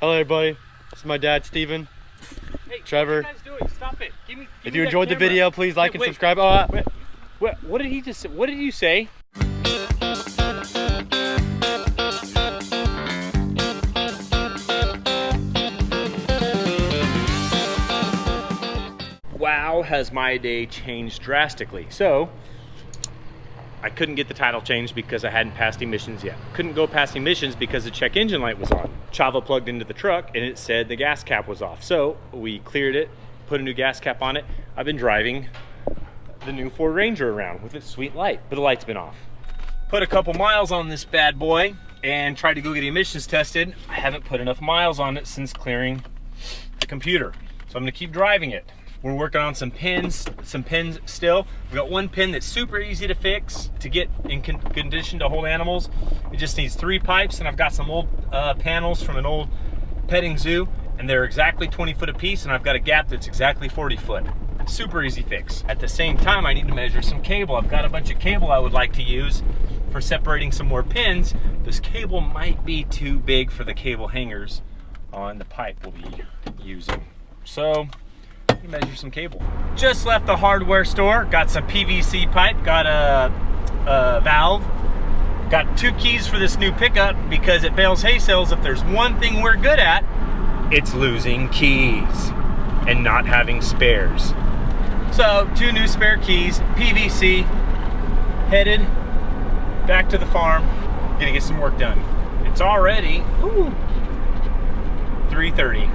Hello everybody, this is my dad Steven. Hey, Trevor. what are you guys doing? Stop it. If you enjoyed the video, please like and subscribe. Oh, what did he just say? What did you say? Wow, has my day changed drastically. So, I couldn't get the title changed because I hadn't passed emissions yet. Couldn't go past emissions because the check engine light was on. Chava plugged into the truck and it said the gas cap was off. So we cleared it, put a new gas cap on it. I've been driving the new Ford Ranger around with its sweet light, but the light's been off. Put a couple miles on this bad boy and tried to go get emissions tested. I haven't put enough miles on it since clearing the computer. So I'm gonna keep driving it. We're working on some pins still. We've got one pin that's super easy to fix to get in condition to hold animals. It just needs 3 pipes, and I've got some old panels from an old petting zoo, and they're exactly 20 foot apiece, and I've got a gap that's exactly 40 foot. Super easy fix. At the same time, I need to measure some cable. I've got a bunch of cable I would like to use for separating some more pins. This cable might be too big for the cable hangers on the pipe we'll be using. So, measure some cable. Just left the hardware store, got some PVC pipe, got a valve, got 2 keys for this new pickup because at Bales hay sales, if there's one thing we're good at, it's losing keys and not having spares. So 2 new spare keys, PVC, headed back to the farm, gonna get some work done. It's already 3:30.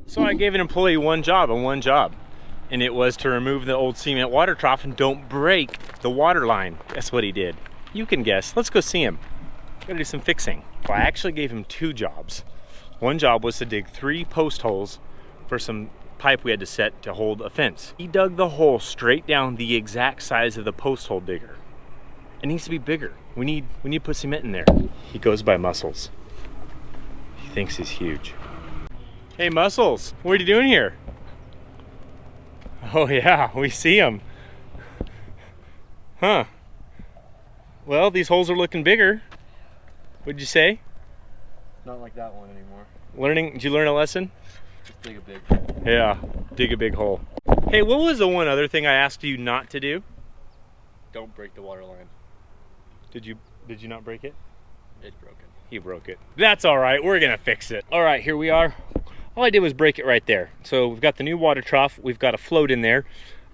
So I gave an employee one job, and it was to remove the old cement water trough and don't break the water line. That's what he did. You can guess. Let's go see him. Gotta do some fixing. Well, I actually gave him 2 jobs. One job was to dig 3 post holes for some pipe we had to set to hold a fence. He dug the hole straight down the exact size of the post hole digger. It needs to be bigger. We need to put cement in there. He goes by Muscles. He thinks he's huge. Hey Muscles, what are you doing here? Oh yeah, we see him. Huh. Well, these holes are looking bigger. What'd you say? Not like that one anymore. Did you learn a lesson? Just dig a big. Yeah, dig a big hole. Hey, what was the one other thing I asked you not to do? Don't break the water line. Did you not break it? It's broken. He broke it. That's all right, we're gonna fix it. All right, here we are. All I did was break it right there. So we've got the new water trough. We've got a float in there.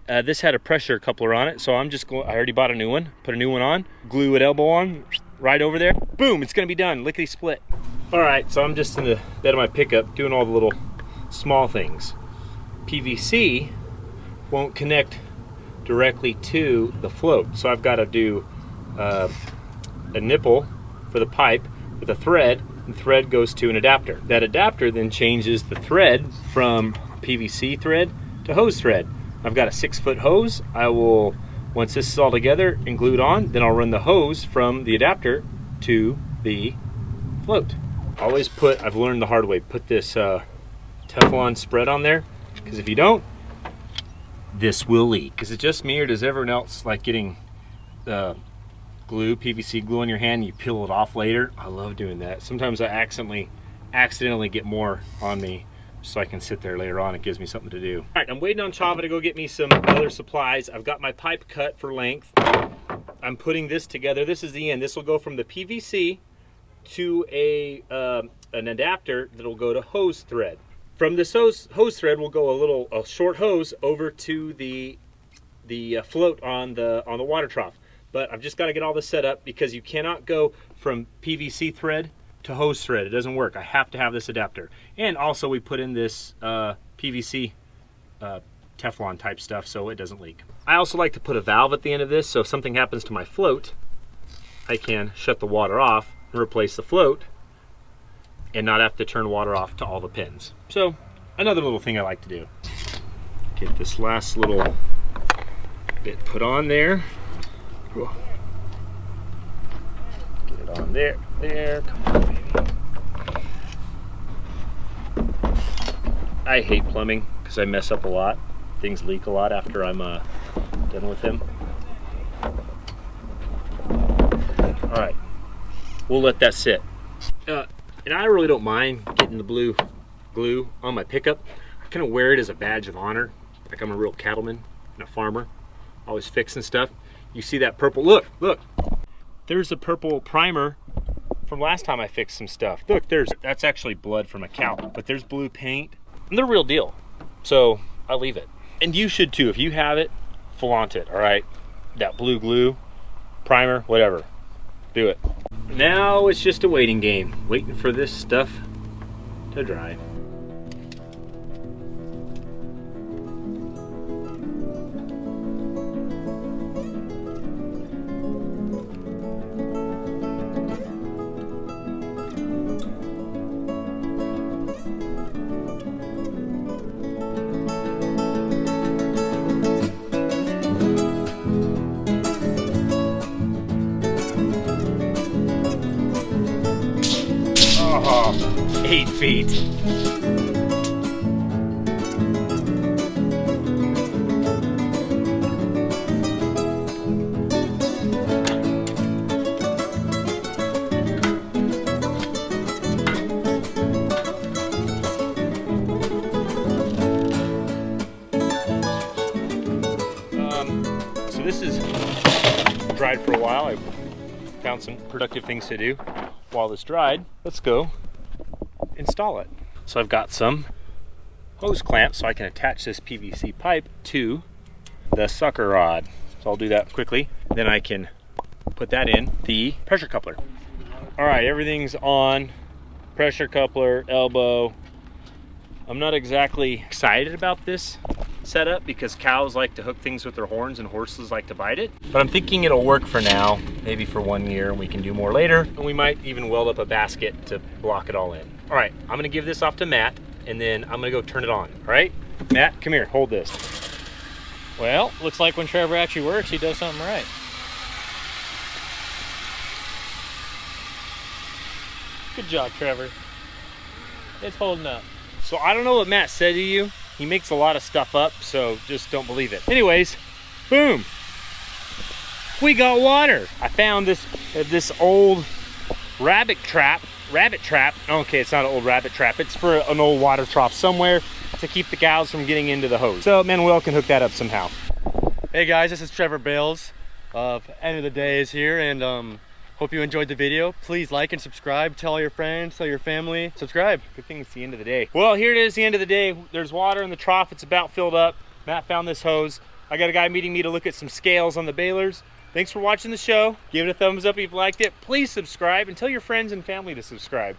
This had a pressure coupler on it, so I'm just going, I already bought a new one. Put a new one on, glue it elbow on, right over there. Boom, it's gonna be done, lickety split. All right, so I'm just in the bed of my pickup doing all the little small things. PVC won't connect directly to the float, so I've got to do a nipple for the pipe with a thread. The thread goes to an adapter. That adapter then changes the thread from PVC thread to hose thread. I've got a 6-foot hose. I will, once this is all together and glued on, then I'll run the hose from the adapter to the float. Always put, I've learned the hard way, put this Teflon spread on there, because if you don't, this will leak. Is it just me, or does everyone else like getting glue, PVC glue on your hand and you peel it off later? I love doing that. Sometimes I accidentally get more on me so I can sit there later on. It gives me something to do. All right, I'm waiting on Chava to go get me some other supplies. I've got my pipe cut for length. I'm putting this together. This is the end. This will go from the PVC to an adapter that'll go to hose thread. From this hose thread will go a short hose over to the float on the water trough. But I've just got to get all this set up because you cannot go from PVC thread to hose thread. It doesn't work. I have to have this adapter. And also we put in this PVC Teflon type stuff so it doesn't leak. I also like to put a valve at the end of this, so if something happens to my float, I can shut the water off and replace the float and not have to turn water off to all the pins. So another little thing I like to do. Get this last little bit put on there. Get it on there, come on baby. I hate plumbing because I mess up a lot. Things leak a lot after I'm done with them. All right, we'll let that sit. And I really don't mind getting the blue glue on my pickup. I kind of wear it as a badge of honor. Like I'm a real cattleman and a farmer, always fixing stuff. You see that purple, look, there's the purple primer from last time I fixed some stuff. Look, that's actually blood from a cow, but there's blue paint, and they're real deal. So I leave it. And you should too. If you have it, flaunt it, all right? That blue glue, primer, whatever, do it. Now it's just a waiting game, waiting for this stuff to dry. Oh, 8 feet. So this is dried for a while. I found some productive things to do while this dried. Let's go install it. So I've got some hose clamps so I can attach this PVC pipe to the sucker rod. So I'll do that quickly. Then I can put that in the pressure coupler. All right, everything's on. Pressure coupler, elbow. I'm not exactly excited about this setup because cows like to hook things with their horns and horses like to bite it. But I'm thinking it'll work for now, maybe for 1 year, and we can do more later. And we might even weld up a basket to block it all in. All right, I'm gonna give this off to Matt, and then I'm gonna go turn it on, all right? Matt, come here, hold this. Well, looks like when Trevor actually works, he does something right. Good job, Trevor. It's holding up. So I don't know what Matt said to you. He makes a lot of stuff up, so just don't believe it. Anyways, boom. We got water. I found this old rabbit trap. Okay, it's not an old rabbit trap. It's for an old water trough somewhere to keep the cows from getting into the hose. So Manuel can hook that up somehow. Hey guys, this is Trevor Bales of End of the Day is here, and hope you enjoyed the video. Please like and subscribe. Tell your friends, tell your family. Subscribe. Good thing it's the end of the day. Well, here it is, the end of the day. There's water in the trough. It's about filled up. Matt found this hose. I got a guy meeting me to look at some scales on the balers. Thanks for watching the show. Give it a thumbs up if you liked it. Please subscribe and tell your friends and family to subscribe.